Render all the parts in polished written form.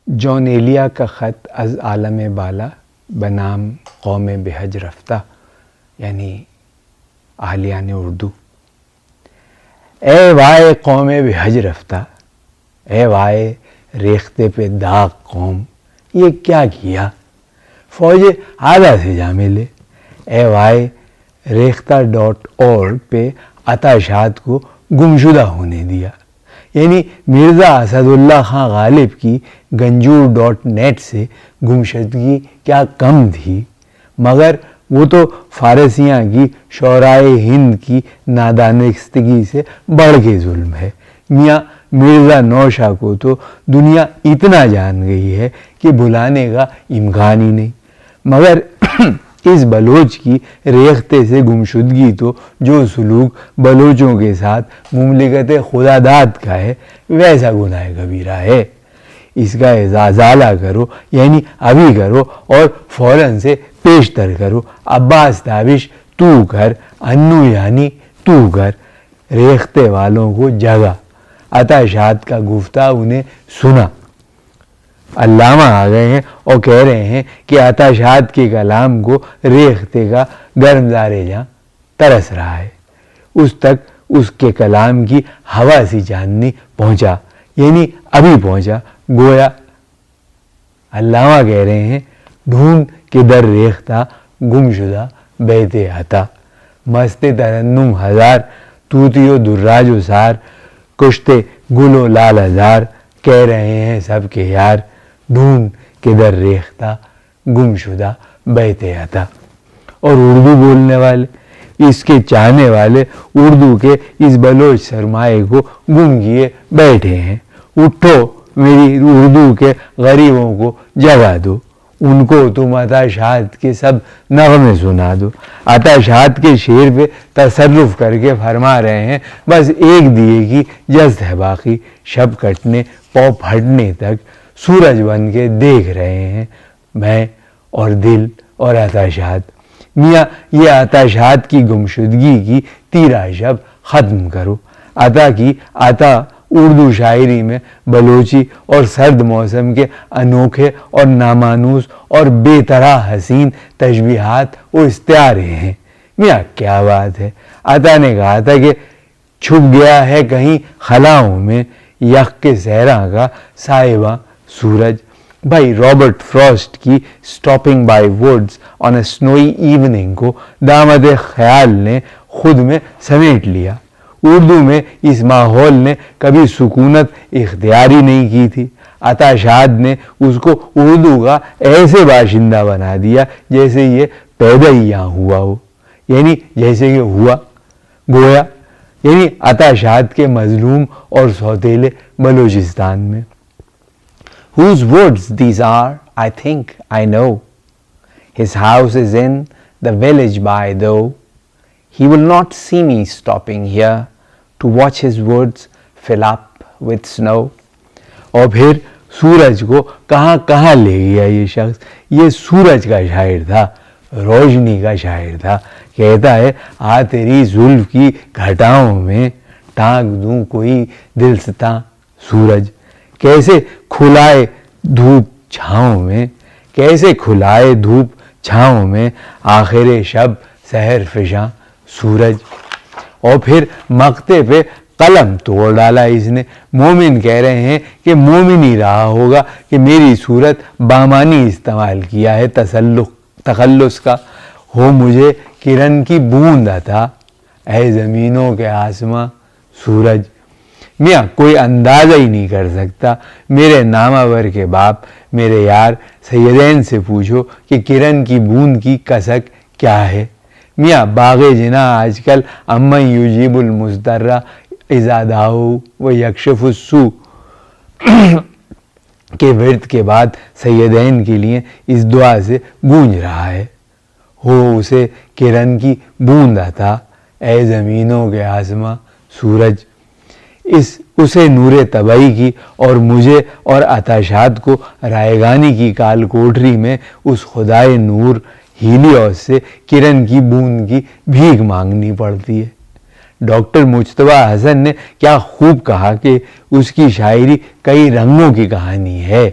جون ایلیا کا خط از عالم بالا بنام قوم بحج رفتہ، یعنی اہلیان اردو۔ اے وائے قوم بحج رفتہ، اے وائے ریختے پہ داغ قوم، یہ کیا کیا فوج آدھا سے جا ملے۔ اے وائے ریختہ.org پہ اتاشات کو گمشدہ ہونے دیا، یعنی مرزا اسد اللہ خان غالب کی گنجور.net سے گمشدگی کیا کم تھی، مگر وہ تو فارسیاں کی شعرائے ہند کی نادانستگی سے بڑھ کے ظلم ہے۔ میاں مرزا نوشہ کو تو دنیا اتنا جان گئی ہے کہ بھلانے کا امکان ہی نہیں، مگر اس بلوچ کی ریختے سے گمشدگی تو جو سلوک بلوچوں کے ساتھ مملکت خدا داد کا ہے ویسا گناہ کبیرہ ہے۔ اس کا ازالہ کرو، یعنی ابھی کرو، اور فوراً سے پیشتر کرو۔ عباس تابش تو کر، انو یعنی تو کر، ریختے والوں کو جگا۔ اتاشات کا گفتہ انہیں سنا۔ علامہ آ گئے ہیں اور کہہ رہے ہیں کہ اتاشات کے کلام کو ریختے کا گرمدارے جہاں ترس رہا ہے، اس تک اس کے کلام کی ہوا سی چاندنی پہنچا، یعنی ابھی پہنچا۔ گویا علامہ کہہ رہے ہیں ڈھونڈ کے در ریختہ گمشدہ بیت عطا، مست ترنم ہزار طوطی و دراج و سار، کشتے گل و لال ہزار، کہہ رہے ہیں سب کے یار ڈھونڈ کے در ریختہ گمشدہ بیت عطا۔ اور اردو بولنے والے، اس کے چاہنے والے اردو کے اس بلوچ سرمایہ کو گم کیے بیٹھے ہیں۔ اٹھو میری اردو کے غریبوں کو جگا دو، ان کو تم اتاشات کے سب نغمے سنا دو۔ اتاشات کے شعر پہ تصرف کر کے فرما رہے ہیں بس ایک دیے کی جست ہے باقی، شب کٹنے پاؤ پھٹنے تک سورج بن کے دیکھ رہے ہیں میں اور دل اور اتاشات۔ میاں یہ اتاشات کی گمشدگی کی تیرا شب ختم کرو۔ عطا کی عطا اردو شاعری میں بلوچی اور سرد موسم کے انوکھے اور نامانوس اور بے طرح حسین تشبیہات و استعارے ہیں۔ میاں کیا بات ہے! عطا نے کہا تھا کہ چھپ گیا ہے کہیں خلاؤں میں یخ کے صحرا کا سائبہ سورج۔ بھائی رابرٹ فراسٹ کی stopping by woods on a سنوئی evening کو دامت خیال نے خود میں سمیٹ لیا۔ اردو میں اس ماحول نے کبھی سکونت اختیار ہی نہیں کی تھی۔ اتاشات نے اس کو اردو کا ایسے باشندہ بنا دیا جیسے یہ پیدا ہی یہاں ہوا ہو، یعنی جیسے کہ ہوا۔ گویا یعنی اتاشات کے مظلوم اور سوتیلے بلوچستان میں۔ Whose woods these are, I think I know. His house is in the village by though. He will not see me stopping here to watch his woods fill up with snow. اور پھر سورج کو کہاں کہاں لے گیا یہ شخص۔ یہ سورج کا شاعر تھا، روشنی کا شاعر تھا۔ کہتا ہے آ تیری زلف کی گھٹاؤں میں ٹانک دوں کوئی دلستاں سورج، کیسے کھلائے دھوپ چھاؤں میں، کیسے کھلائے دھوپ چھاؤں میں آخر شب سحر فشاں سورج۔ اور پھر مقطع پہ قلم توڑ ڈالا اس نے۔ مومن کہہ رہے ہیں کہ مومن ہی رہا ہوگا کہ میری صورت بامانی استعمال کیا ہے تخلص کا۔ ہو مجھے کرن کی بوند عطا، اے زمینوں کے آسماں سورج۔ میاں کوئی اندازہ ہی نہیں کر سکتا۔ میرے نامور کے باپ میرے یار سیدین سے پوچھو کہ کرن کی بوند کی کسک کیا ہے۔ میاں باغ جناح آج کل امن یجیب المضطر اذا دعاہ و یکشف السوء کے ورد کے بعد سیدین کے لیے اس دعا سے گونج رہا ہے، ہو اسے کرن کی بوند عطا، اے زمینوں کے آسماں سورج۔ اسے نور طبعی کی اور مجھے اور اتاشات کو رائگانی کی کال کوٹری میں اس خدائے نور ہیلیوس سے کرن کی بوند کی بھیک مانگنی پڑتی ہے۔ ڈاکٹر مجتبیٰ حسن نے کیا خوب کہا کہ اس کی شاعری کئی رنگوں کی کہانی ہے،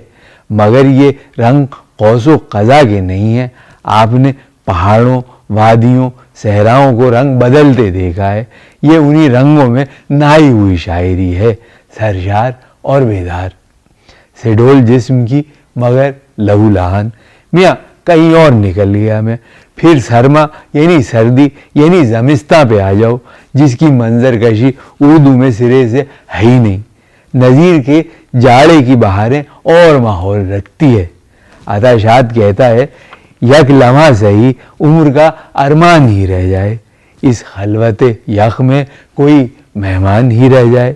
مگر یہ رنگ قوس و قزح کے نہیں ہیں. آپ نے پہاڑوں، وادیوں، صحراؤں کو رنگ بدلتے دیکھا ہے. یہ انہی رنگوں میں نہائی ہوئی شاعری ہے، سرشار اور بیدار. سے ڈول جسم کی مگر لہو لہان. میاں کہیں اور نکل گیا میں. پھر سرما یعنی سردی یعنی زمستاں پہ آ جاؤ، جس کی منظر کشی اردو میں سرے سے ہے ہی نہیں. نظیر کے جاڑے کی بہاریں اور ماحول رکھتی ہے. عطا شاد کہتا ہے یک لمحہ سہی عمر کا ارمان ہی رہ جائے، اس خلوت یخ میں کوئی مہمان ہی رہ جائے.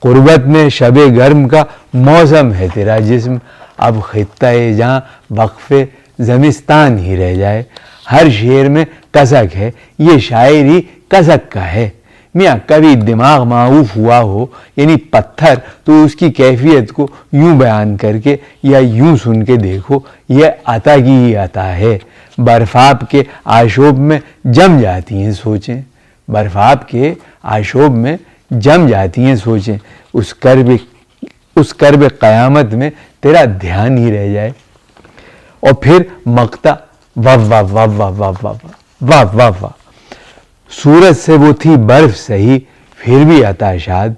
قربت میں شب گرم کا موسم ہے تیرا جسم، اب خطہ جہاں وقف زمستان ہی رہ جائے. ہر شعر میں کسک ہے، یہ شاعری کسک کا ہے. میاں کبھی دماغ معوف ہوا ہو یعنی پتھر تو اس کی کیفیت کو یوں بیان کر کے یا یوں سن کے دیکھو، یہ عطا کی ہی عطا ہے. برفاب کے آشوب میں جم جاتی ہیں سوچیں، برفاب کے آشوب میں جم جاتی ہیں سوچیں، اس کرب قیامت میں تیرا دھیان ہی رہ جائے. اور پھر مقطع واہ واہ واہ واہ واہ واہ واہ واہ واہ. سورج سے وہ تھی برف سہی پھر بھی عطا شاد،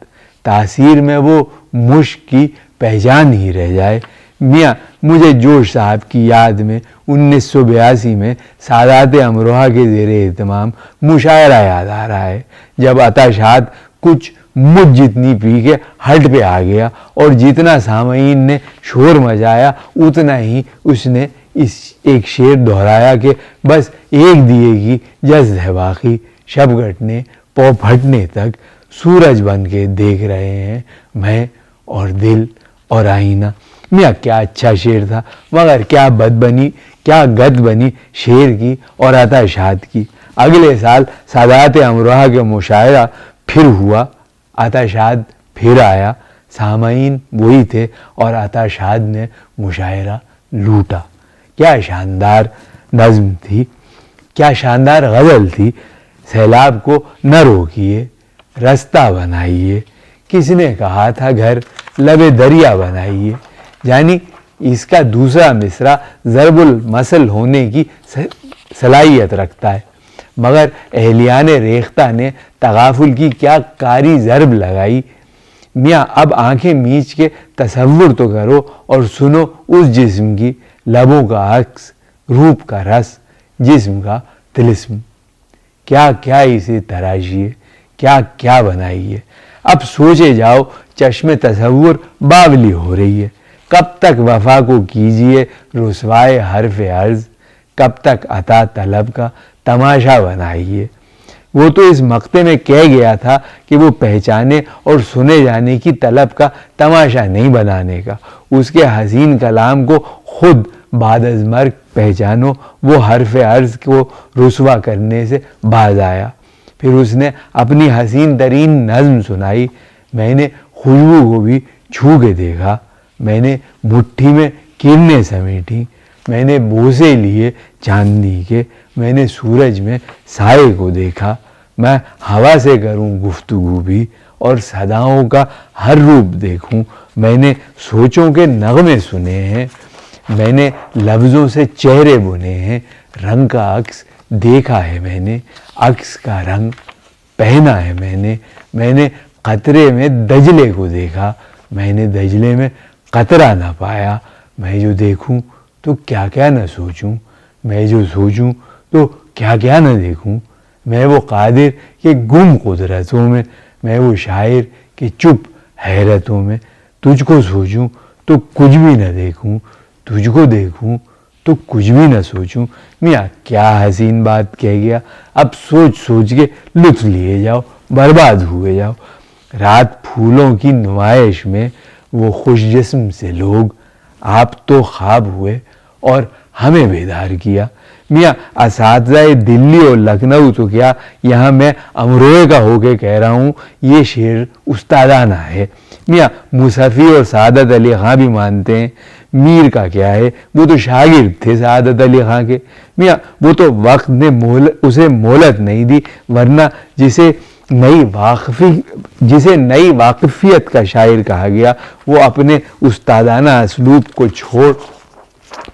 تاثیر میں وہ مشک کی پہچان ہی رہ جائے. میاں مجھے جوش صاحب کی یاد میں 1982 میں سادات امروہہ کے زیر اہتمام مشاعرہ یاد آ رہا ہے، جب عطا شاد کچھ مجھ جتنی پی کے ہٹ پہ آ گیا اور جتنا سامعین نے شور مچایا اتنا ہی اس نے اس ایک شعر دہرایا کہ بس ایک دیے کی جذب ہے باقی، شب گھٹنے پو پھٹنے تک سورج بن کے دیکھ رہے ہیں میں اور دل اور آئینہ. میاں کیا اچھا شعر تھا، مگر کیا بد بنی، کیا گد بنی شعر کی اور عطا شاد کی. اگلے سال سادات امروہہ کے مشاعرہ پھر ہوا، عطا شاد پھر آیا، سامعین وہی تھے اور عطا شاد نے مشاعرہ لوٹا. کیا شاندار نظم تھی، کیا شاندار غزل تھی. سیلاب کو نہ روکیے، رستہ بنائیے، کس نے کہا تھا گھر لب دریا بنائیے. یعنی اس کا دوسرا مصرع ضرب المثل ہونے کی صلاحیت رکھتا ہے، مگر اہلیان ریختہ نے تغافل کی کیا کاری ضرب لگائی. میاں اب آنکھیں میچ کے تصور تو کرو اور سنو اس جسم کی، لبوں کا عکس، روپ کا رس، جسم کا طلسم. کیا کیا اسے تراشیے، کیا کیا بنائیے. اب سوچے جاؤ چشم تصور باولی ہو رہی ہے. کب تک وفا کو کیجیے رسوائے حرف عرض، کب تک عطا طلب کا تماشا بنائیے. وہ تو اس مقطع میں کہہ گیا تھا کہ وہ پہچانے اور سنے جانے کی طلب کا تماشا نہیں بنانے کا. اس کے حسین کلام کو خود بعد از مرگ پہچانو، وہ حرف عرض کو رسوا کرنے سے باز آیا. پھر اس نے اپنی حسین ترین نظم سنائی. میں نے خوشبو کو بھی چھو کے دیکھا، میں نے مٹھی میں کرنیں سمیٹیں، میں نے بوسے لیے چاندنی کے، میں نے سورج میں سائے کو دیکھا. میں ہوا سے کروں گفتگو بھی اور صداؤں کا ہر روپ دیکھوں. میں نے سوچوں کے نغمے سنے ہیں، میں نے لفظوں سے چہرے بنے ہیں. رنگ کا عکس دیکھا ہے میں نے، عکس کا رنگ پہنا ہے میں نے قطرے میں دجلے کو دیکھا، میں نے دجلے میں قطرہ نہ پایا. میں جو دیکھوں تو کیا کیا نہ سوچوں، میں جو سوچوں تو کیا کیا نہ دیکھوں. میں وہ قادر کہ گم قدرتوں میں وہ شاعر کہ چپ حیرتوں میں. تجھ کو سوچوں تو کچھ بھی نہ دیکھوں، تجھ کو دیکھوں تو کچھ بھی نہ سوچوں. میاں کیا حسین بات کہہ گیا. اب سوچ سوچ کے لطف لیے جاؤ، برباد ہوئے جاؤ. رات پھولوں کی نمائش میں وہ خوش جسم سے لوگ، آپ تو خواب ہوئے اور ہمیں بیدار کیا. میاں اساتذہ دلی اور لکھنؤ تو کیا، یہاں میں امروہے کا ہو کے کہہ رہا ہوں، یہ شعر استادانہ ہے. میاں مصحفی اور سعادت علی خاں بھی مانتے ہیں. میر کا کیا ہے، وہ تو شاگرد تھے سعادت علی خاں کے. میاں وہ تو وقت نے اسے مہلت نہیں دی، ورنہ جسے جسے نئی واقفیت کا شاعر کہا گیا، وہ اپنے استادانہ اسلوب کو چھوڑ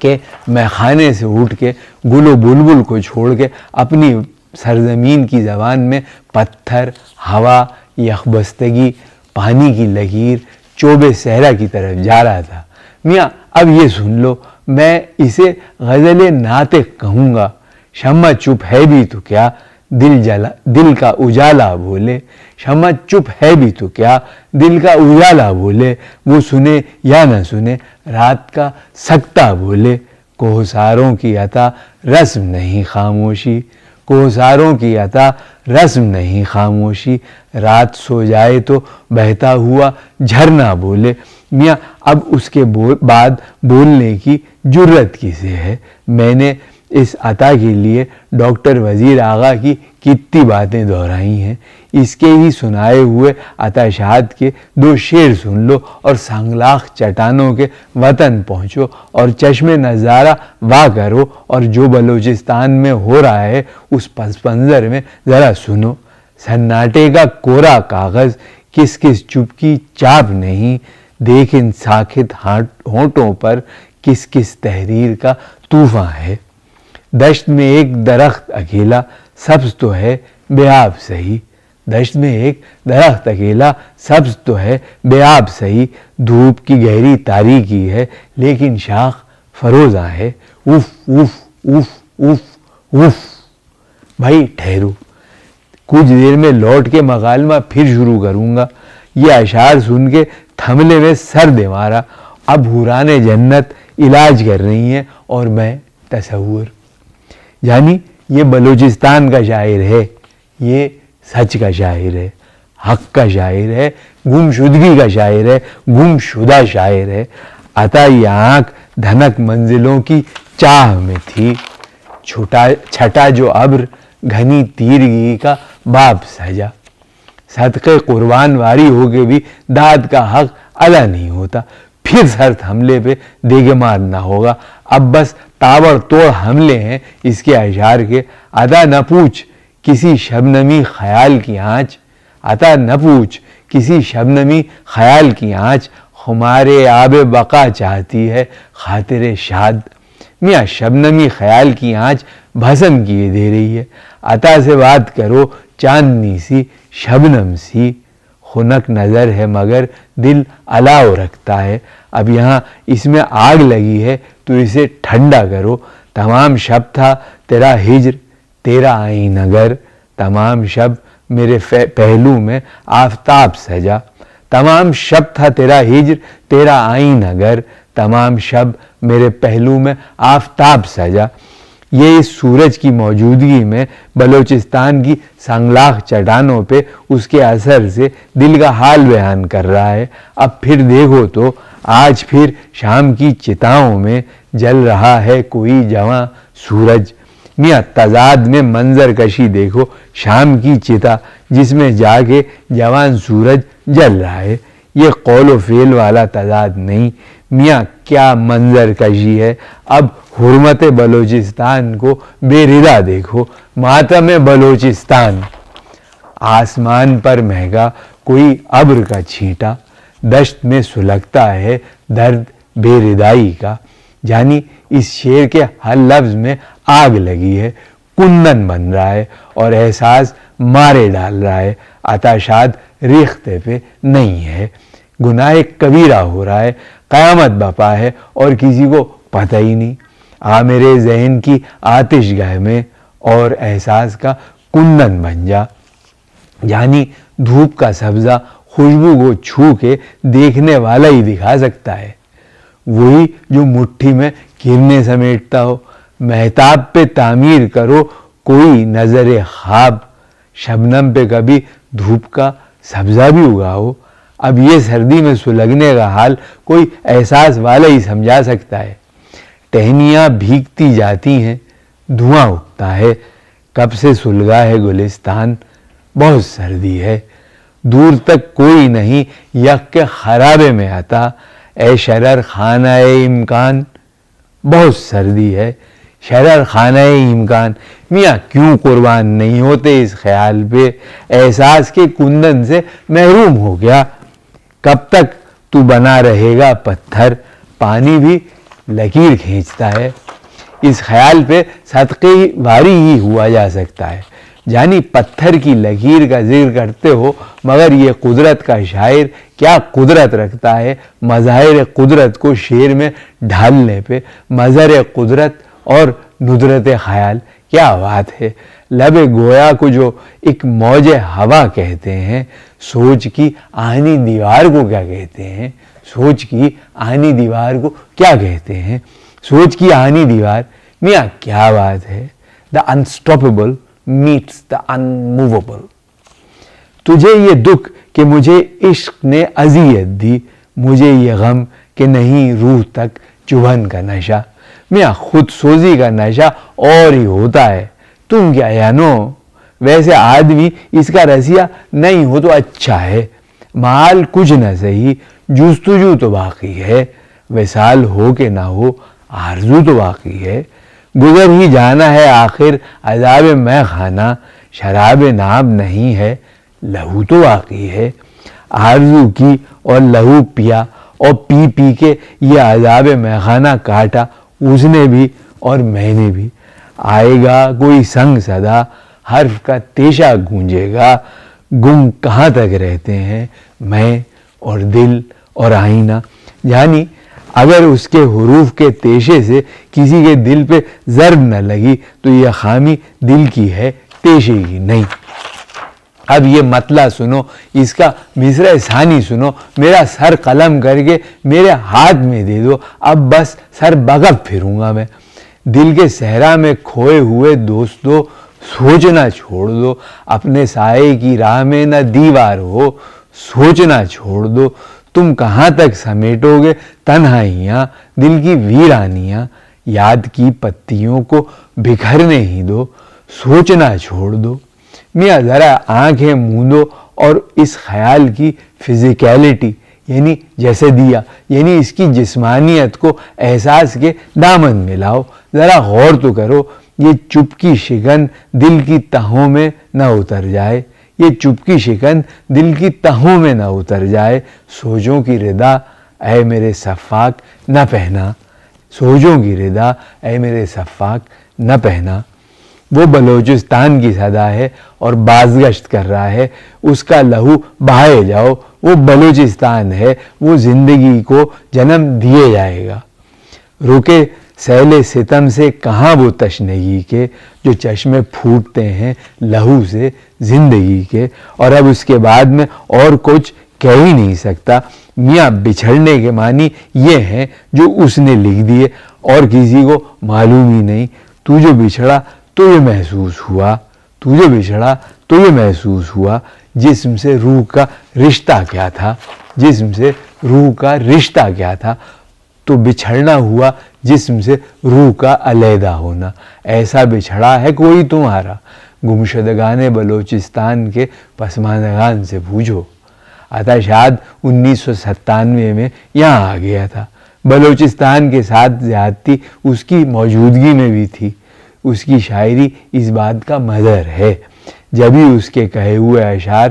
کے میخانے سے اٹھ کے گل و بلبل کو چھوڑ کے اپنی سرزمین کی زبان میں پتھر، ہوا، یخبستگی، پانی کی لکیر، چوبے صحرا کی طرف جا رہا تھا۔ میاں اب یہ سن لو، میں اسے غزل ناطق کہوں گا۔ شمع چپ ہے بھی تو کیا دل کا اجالا بولے، شمع چپ ہے بھی تو کیا دل کا اجالا بولے، وہ سنے یا نہ سنے رات کا سکتہ بولے، کوہساروں کی عطا رسم نہیں خاموشی، کوہساروں کی عطا رسم نہیں خاموشی، رات سو جائے تو بہتا ہوا جھرنا بولے۔ میاں اب اس کے بعد بولنے کی جرت کسے ہے؟ میں نے اس عطا کے لیے ڈاکٹر وزیر آغا کی کتنی باتیں دہرائی ہیں، اس کے ہی سنائے ہوئے عطا شاد کے 2 شعر سن لو اور سنگلاخ چٹانوں کے وطن پہنچو اور چشم نظارہ وا کرو اور جو بلوچستان میں ہو رہا ہے اس پس منظر میں ذرا سنو۔ سناٹے کا کورا کاغذ کس کس چپ کی چاپ نہیں، دیکھ ان ساکت ہونٹوں پر کس کس تحریر کا طوفاں ہے۔ دشت میں ایک درخت اکیلا سبز تو ہے بے آب سہی، دشت میں ایک درخت اکیلا سبز تو ہے بے آب سہی، دھوپ کی گہری تاریکی ہے لیکن شاخ فروزاں ہے، if if if if if. بھائی ٹھہرو، کچھ دیر میں لوٹ کے مکالمہ پھر شروع کروں گا۔ یہ اشعار سن کے تھملے میں سر دے مارا۔ اب حوران جنت علاج کر رہی ہیں اور میں تصور، یعنی یہ بلوچستان کا شاعر ہے، یہ سچ کا شاعر ہے، حق کا شاعر ہے، گم شدگی کا شاعر ہے، گم شدہ شاعر ہے۔ عطا یہ آنکھ دھنک منزلوں کی چاہ میں تھی، چھٹا جو ابر گھنی تیرگی کا باب سجا، صدقے قربان واری ہو کے بھی داد کا حق ادا نہیں ہوتا۔ پھر سرد حملے پہ دیگے مارنا ہوگا۔ اب بس تابڑ توڑ حملے ہیں اس کے اشعار کے۔ عطا نہ پوچھ کسی شبنمی خیال کی آنچ، عطا نہ پوچھ کسی شبنمی خیال کی آنچ، ہمارے آب بقا چاہتی ہے خاطر شاد۔ میاں شبنمی خیال کی آنچ بھسم کیے دے رہی ہے۔ عطا سے بات کرو چاندنی سی شبنم سی، خنک نظر ہے مگر دل الاؤ رکھتا ہے۔ اب یہاں اس میں آگ لگی ہے تو اسے ٹھنڈا کرو۔ تمام شب تھا تیرا ہجر تیرا آئین اگر، تمام شب میرے پہلو میں آفتاب سجا، تمام شب تھا تیرا ہجر تیرا آئین اگر، تمام شب میرے پہلو میں آفتاب سجا۔ یہ اس سورج کی موجودگی میں بلوچستان کی سنگلاخ چٹانوں پہ اس کے اثر سے دل کا حال بیان کر رہا ہے۔ اب پھر دیکھو تو آج پھر شام کی چتاؤں میں جل رہا ہے کوئی جواں سورج۔ میاں تضاد میں منظر کشی دیکھو، شام کی چتا جس میں جا کے جوان سورج جل رہا ہے، یہ قول و فعل والا تضاد نہیں۔ میاں کیا منظر کشی ہے۔ اب حرمت بلوچستان کو بے ردا دیکھو، ماتم بلوچستان۔ آسمان پر مہنگا کوئی ابر کا چھینٹا، دشت میں سلگتا ہے درد بے ردائی کا، یعنی اس شعر کے ہر لفظ میں آگ لگی ہے، کندن بن رہا ہے اور احساس مارے ڈال رہا ہے۔ عطا شاد ریختہ پہ نہیں ہے، گناہ کبیرہ ہو رہا ہے، قیامت بپا ہے اور کسی کو پتہ ہی نہیں۔ آ میرے ذہن کی آتش گاہ میں اور احساس کا کندن بن جا، یعنی دھوپ کا سبزہ خوشبو کو چھو کے دیکھنے والا ہی دکھا سکتا ہے، وہی جو مٹھی میں کرنے سمیٹتا ہو۔ مہتاب پہ تعمیر کرو کوئی نظر خواب، شبنم پہ کبھی دھوپ کا سبزہ بھی اگاؤ۔ اب یہ سردی میں سلگنے کا حال کوئی احساس والا ہی سمجھا سکتا ہے۔ ٹہنیاں بھیگتی جاتی ہیں، دھواں اٹھتا ہے، کب سے سلگا ہے گلستان، بہت سردی ہے، دور تک کوئی نہیں یک کے خرابے میں آتا، اے شرر خانہ اے امکان، بہت سردی ہے، شرر خانہ امکان، میاں کیوں قربان نہیں ہوتے اس خیال پہ، احساس کے کندن سے محروم ہو گیا، کب تک تو بنا رہے گا پتھر، پانی بھی لکیر کھینچتا ہے، اس خیال پہ صدقے واری ہی ہوا جا سکتا ہے، یعنی پتھر کی لکیر کا ذکر کرتے ہو، مگر یہ قدرت کا شاعر کیا قدرت رکھتا ہے مظاہر قدرت کو شعر میں ڈھالنے پہ، مظہر قدرت اور ندرت خیال، کیا بات ہے، لب گویا کو جو ایک موج ہوا کہتے ہیں، سوچ کی آہنی دیوار کو کیا کہتے ہیں، سوچ کی آہنی دیوار کو کیا کہتے ہیں، سوچ کی آہنی دیوار، میاں کیا بات ہے، دا انسٹاپیبل میٹس دا انموویبل، تجھے یہ دکھ کہ مجھے عشق نے اذیت دی، مجھے یہ غم کہ نہیں روح تک چبھن کا نشہ، میاں خود سوزی کا نشہ اور ہی ہوتا ہے، تم کیا جانو، ویسے آدمی اس کا رسیہ نہیں ہو تو اچھا ہے، مال کچھ نہ سہی جستجو تو باقی ہے، وصال ہو کہ نہ ہو آرزو تو باقی ہے، گزر ہی جانا ہے آخر عذاب میں خانہ، شراب ناب نہیں ہے لہو تو باقی ہے، آرزو کی اور لہو پیا اور پی پی کے یہ عذاب میں خانہ کاٹا، اس نے بھی اور میں نے بھی، آئے گا کوئی سنگ صدا، حرف کا تیشہ گونجے گا، گم کہاں تک رہتے ہیں میں اور دل اور آئینہ، یعنی اگر اس کے حروف کے تیشے سے کسی کے دل پہ ضرب نہ لگی تو یہ خامی دل کی ہے، تیشے کی نہیں۔ اب یہ مطلع سنو، اس کا مصرع ثانی سنو، میرا سر قلم کر کے میرے ہاتھ میں دے دو، اب بس سر بغب پھروں گا میں، دل کے صحرا میں کھوئے ہوئے دوستو سوچنا چھوڑ دو، اپنے سائے کی راہ میں نہ دیوار ہو، سوچنا چھوڑ دو، تم کہاں تک سمیٹو گے تنہائیاں، دل کی ویرانیاں، یاد کی پتیوں کو بکھرنے ہی دو، سوچنا چھوڑ دو، میاں ذرا آنکھیں موندو اور اس خیال کی فزیکیلٹی یعنی جسدیہ یعنی اس کی جسمانیت کو احساس کے دامن میں لاؤ، ذرا غور تو کرو، یہ چپ کی شکن دل کی تہوں میں نہ اتر جائے، یہ چپ کی شکن دل کی تہوں میں نہ اتر جائے، سوچوں کی ردا اے میرے سفاک نہ پہنا، سوچوں کی ردا اے میرے سفاک نہ پہنا، وہ بلوچستان کی صدا ہے اور بازگشت کر رہا ہے، اس کا لہو بہائے جاؤ، وہ بلوچستان ہے، وہ زندگی کو جنم دیے جائے گا، رکے سیل ستم سے کہاں وہ تشنگی کے جو چشمے پھوٹتے ہیں لہو سے زندگی کے، اور اب اس کے بعد میں اور کچھ کہہ ہی نہیں سکتا، میاں بچھڑنے کے معنی یہ ہیں جو اس نے لکھ دیے اور کسی کو معلوم ہی نہیں، تو جو بچھڑا تو یہ محسوس ہوا، تو جو بچھڑا تو یہ محسوس ہوا، جسم سے روح کا رشتہ کیا تھا، جسم سے روح کا رشتہ کیا تھا، تو بچھڑنا ہوا جسم سے روح کا علیحدہ ہونا، ایسا بچھڑا ہے کوئی تمہارا، گمشدگان بلوچستان کے پسماندگان سے پوچھو، عطا شاد 1997 میں یہاں آ گیا تھا، بلوچستان کے ساتھ زیادتی اس کی موجودگی میں بھی تھی، اس کی شاعری اس بات کا مظہر ہے، جبھی اس کے کہے ہوئے اشعار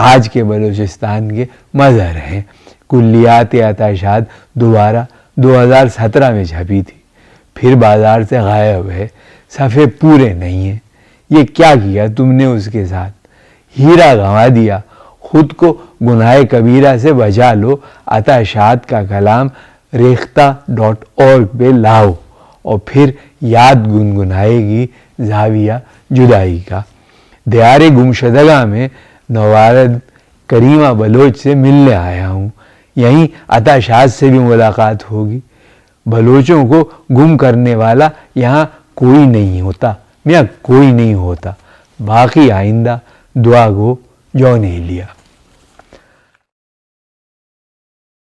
آج کے بلوچستان کے مظہر ہیں، کلیات عطا شاد دوبارہ 2017 میں چھپی تھی، پھر بازار سے غائب ہے، صفحے پورے نہیں ہیں، یہ کیا کیا تم نے اس کے ساتھ، ہیرا گنوا دیا، خود کو گناہ کبیرہ سے بچا لو، عطا شاد کا کلام ریختہ.org پہ لاؤ اور پھر یاد گنگنائے گی زاویہ جدائی کا، دیار گمشدگاں میں نوارد کریمہ بلوچ سے ملنے آیا ہوں، یہیں عطا شاد سے بھی ملاقات ہوگی، بلوچوں کو گم کرنے والا یہاں کوئی نہیں ہوتا، میاں کوئی نہیں ہوتا، باقی آئندہ دعا گو جون ایلیا۔